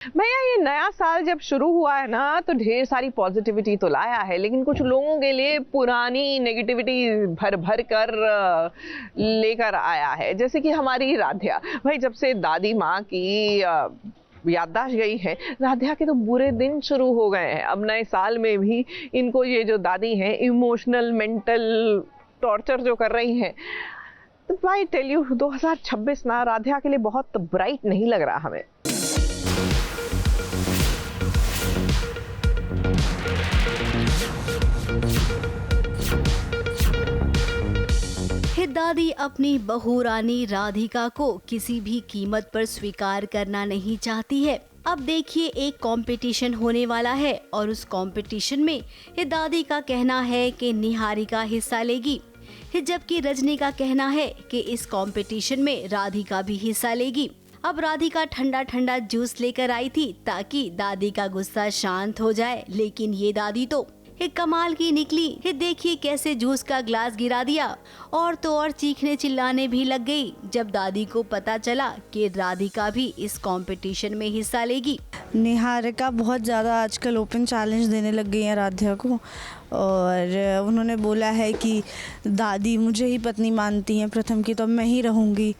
भैया ये नया साल जब शुरू हुआ है ना तो ढेर सारी पॉजिटिविटी तो लाया है, लेकिन कुछ लोगों के लिए पुरानी नेगेटिविटी भर भर कर लेकर आया है। जैसे कि हमारी राध्या भाई, जब से दादी माँ की याददाश्त गई है, राध्या के तो बुरे दिन शुरू हो गए हैं। अब नए साल में भी इनको ये जो दादी हैं इमोशनल मेंटल टॉर्चर जो कर रही हैं, तो आई टेल यू 2026 ना राध्या के लिए बहुत ब्राइट नहीं लग रहा हमें। दादी अपनी बहू रानी राधिका को किसी भी कीमत पर स्वीकार करना नहीं चाहती है। अब देखिए, एक कंपटीशन होने वाला है और उस कंपटीशन में दादी का कहना है कि निहारिका हिस्सा लेगी, जबकि रजनी का कहना है कि इस कंपटीशन में राधिका भी हिस्सा लेगी। अब राधिका ठंडा ठंडा जूस लेकर आई थी ताकि दादी का गुस्सा शांत हो जाए, लेकिन ये दादी तो कमाल की निकली। देखिए कैसे जूस का ग्लास गिरा दिया और तो और चीखने चिल्लाने भी लग गई जब दादी को पता चला कि राधिका भी इस कंपटीशन में हिस्सा लेगी। निहारिका बहुत ज़्यादा आजकल ओपन चैलेंज देने लग गई है राध्या को, और उन्होंने बोला है कि दादी मुझे ही पत्नी मानती हैं प्रथम की, तो मैं ही रहूँगी।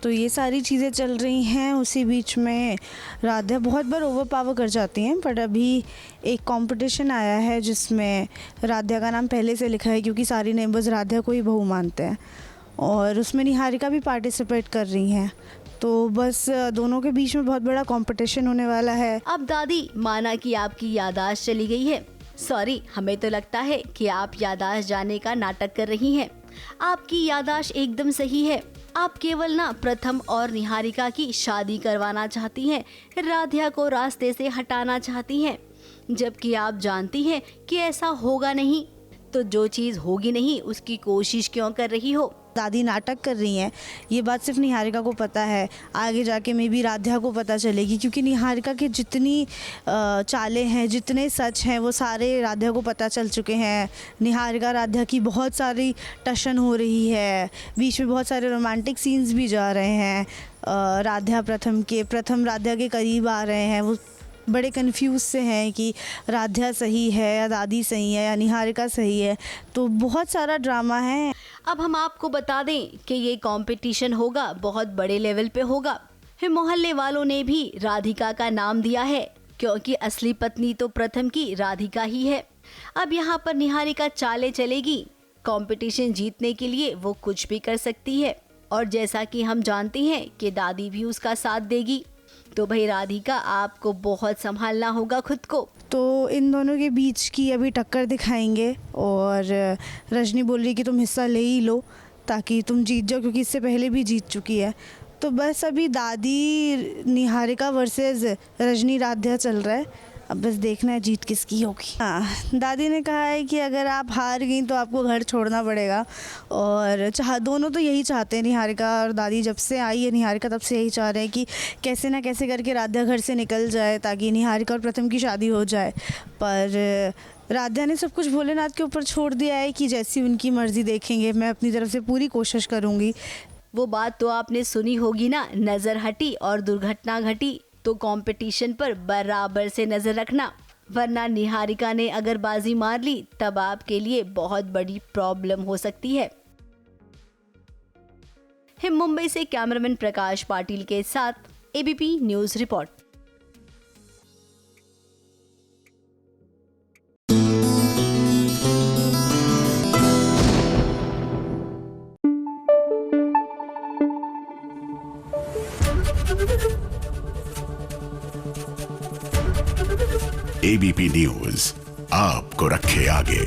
तो ये सारी चीज़ें चल रही हैं। उसी बीच में राध्या बहुत बार ओवर पावर कर जाती हैं, बट अभी एक कंपटीशन आया है जिसमें राध्या का नाम पहले से लिखा है क्योंकि सारी नेबर्स राध्या को ही बहू मानते हैं, और उसमें निहारिका भी पार्टिसिपेट कर रही हैं। तो बस दोनों के बीच में बहुत बड़ा कंपटीशन होने वाला है। अब दादी, माना कि आपकी याददाश्त चली गई है, सॉरी हमें तो लगता है कि आप याददाश्त जाने का नाटक कर रही हैं। आपकी याददाश्त एकदम सही है। आप केवल ना प्रथम और निहारिका की शादी करवाना चाहती हैं, राध्या को रास्ते से हटाना चाहती हैं, जबकि आप जानती हैं कि ऐसा होगा नहीं। तो जो चीज़ होगी नहीं उसकी कोशिश क्यों कर रही हो? दादी नाटक कर रही हैं, ये बात सिर्फ निहारिका को पता है। आगे जाके मे बी राध्या को पता चलेगी, क्योंकि निहारिका की जितनी चालें हैं, जितने सच हैं, वो सारे राध्या को पता चल चुके हैं। निहारिका राध्या की बहुत सारी टशन हो रही है, बीच में बहुत सारे रोमांटिक सीन्स भी जा रहे हैं। राध्या प्रथम राध्या के करीब आ रहे हैं। वो बड़े कंफ्यूज से हैं कि राध्या सही है या दादी सही है या निहारिका सही है। तो बहुत सारा ड्रामा है। अब हम आपको बता दें कि ये कंपटीशन होगा, बहुत बड़े लेवल पे होगा। मोहल्ले वालों ने भी राधिका का नाम दिया है क्योंकि असली पत्नी तो प्रथम की राधिका ही है। अब यहाँ पर निहारिका चाले चलेगी। कंपटीशन जीतने के लिए वो कुछ भी कर सकती है, और जैसा कि हम जानते हैं कि दादी भी उसका साथ देगी। तो भाई राधिका, आपको बहुत संभालना होगा खुद को। तो इन दोनों के बीच की अभी टक्कर दिखाएंगे, और रजनी बोल रही कि तुम हिस्सा ले ही लो ताकि तुम जीत जाओ, क्योंकि इससे पहले भी जीत चुकी है। तो बस अभी दादी निहारिका वर्सेस रजनी राध्या चल रहा है। अब बस देखना है जीत किसकी होगी। हाँ, दादी ने कहा है कि अगर आप हार गई तो आपको घर छोड़ना पड़ेगा, और दोनों तो यही चाहते हैं। निहारिका और दादी जब से आई है निहारिका तब से यही चाह रहे हैं कि कैसे ना कैसे करके राध्या घर से निकल जाए ताकि निहारिका और प्रथम की शादी हो जाए। पर राध्या ने सब कुछ भोलेनाथ के ऊपर छोड़ दिया है कि जैसी उनकी मर्जी देखेंगे, मैं अपनी तरफ से पूरी कोशिश करूँगी। वो बात तो आपने सुनी होगी ना, नज़र हटी और दुर्घटना घटी। तो कंपटीशन पर बराबर से नजर रखना, वरना निहारिका ने अगर बाजी मार ली तब आपके लिए बहुत बड़ी प्रॉब्लम हो सकती है। मुंबई से कैमरामैन प्रकाश पाटिल के साथ ABP news report. ABP news आपको रखे आगे।